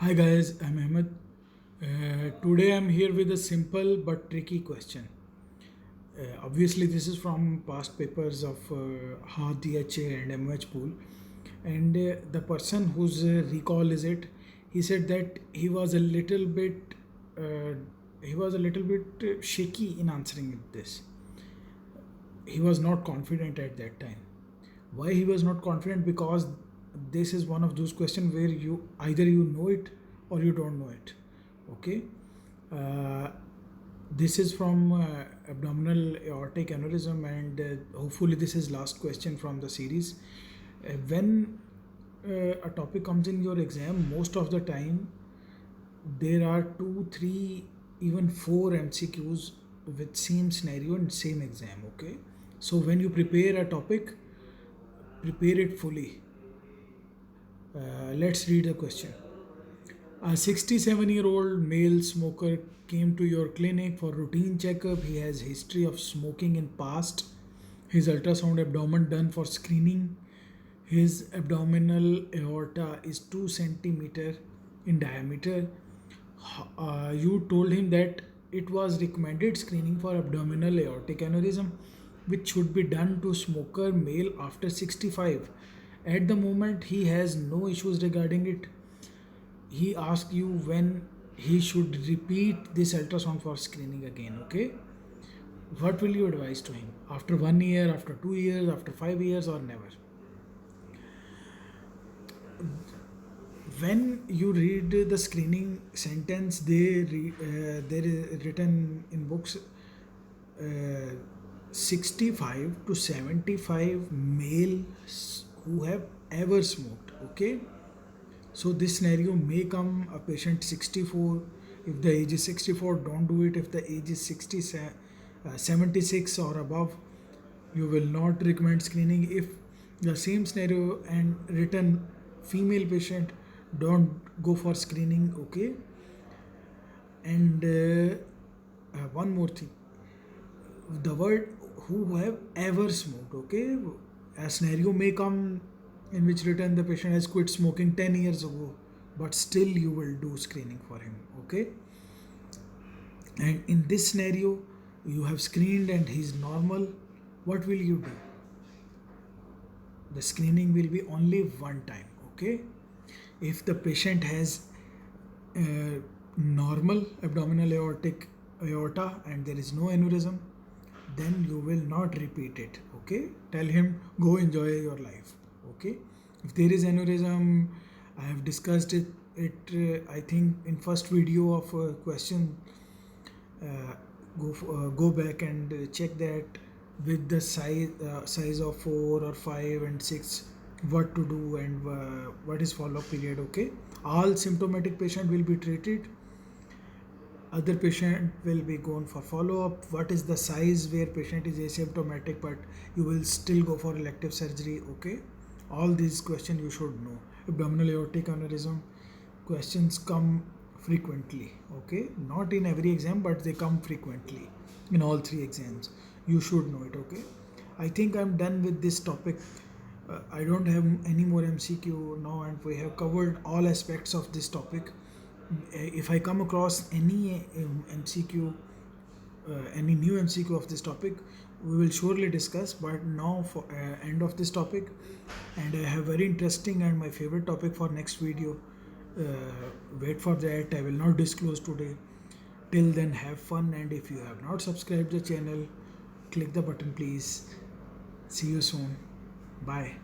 Hi guys, I'm Ahmed. Today I'm here with a simple but tricky question. Obviously, this is from past papers of Hard DHA and MH pool, and the person whose recall is it, he said that uh, he was a little bit shaky in answering this. He was not confident at that time. Why he was not confident? Because this is one of those questions where you either you know it or you don't know it. Okay. uh, this is from abdominal aortic aneurysm, and hopefully this is last question from the series. When a topic comes in your exam, most of the time there are 2 3 even 4 MCQs with same scenario and same exam. Okay, so when you prepare a topic, prepare it fully. Let's read the question. A 67-year-old male smoker came to your clinic for routine checkup. He has history of smoking in past. His ultrasound abdomen done for screening. His abdominal aorta is 2 centimeter in diameter. You told him that it was recommended screening for abdominal aortic aneurysm, which should be done to smoker male after 65. At the moment, he has no issues regarding it. He asks you when he should repeat this ultrasound for screening again. Okay, what will you advise to him? After 1 year, after 2 years, after 5 years, or never? When you read the screening sentence, there is written in books, 65 to 75 males who have ever smoked. Okay, so this scenario may come a patient 64. If the age is 64, don't do it. If the age is 76 or above, you will not recommend screening. If the same scenario and written female patient, don't go for screening. Okay, and one more thing, the word who have ever smoked. Okay, a scenario may come in which written the patient has quit smoking 10 years ago, but still you will do screening for him. Okay, and in this scenario you have screened and he's normal. What will you do? The screening will be only one time. Okay, if the patient has uh, normal abdominal aortic aorta and there is no aneurysm, then you will not repeat it. Okay, tell him go enjoy your life. Okay, if there is aneurysm, I have discussed it I think in first video of question. uh, go back and check that with the size of 4 or 5 and 6, what to do and what is follow up period. Okay, all symptomatic patient will be treated, other patient will be gone for follow up. What is the size where patient is asymptomatic but you will still go for elective surgery. Okay, all these questions you should know. Abdominal aortic aneurysm questions come frequently. Okay, not in every exam but they come frequently in all 3 exams. You should know it. Okay, I think I'm done with this topic. I don't have any more MCQ now, and we have covered all aspects of this topic. If I come across any MCQ, any new MCQ of this topic, we will surely discuss. But now for end of this topic, and I have very interesting and my favorite topic for next video. Uh, Wait for that. I will not disclose today. Till then, have fun, and if you have not subscribed the channel, click the button please. See you soon. Bye.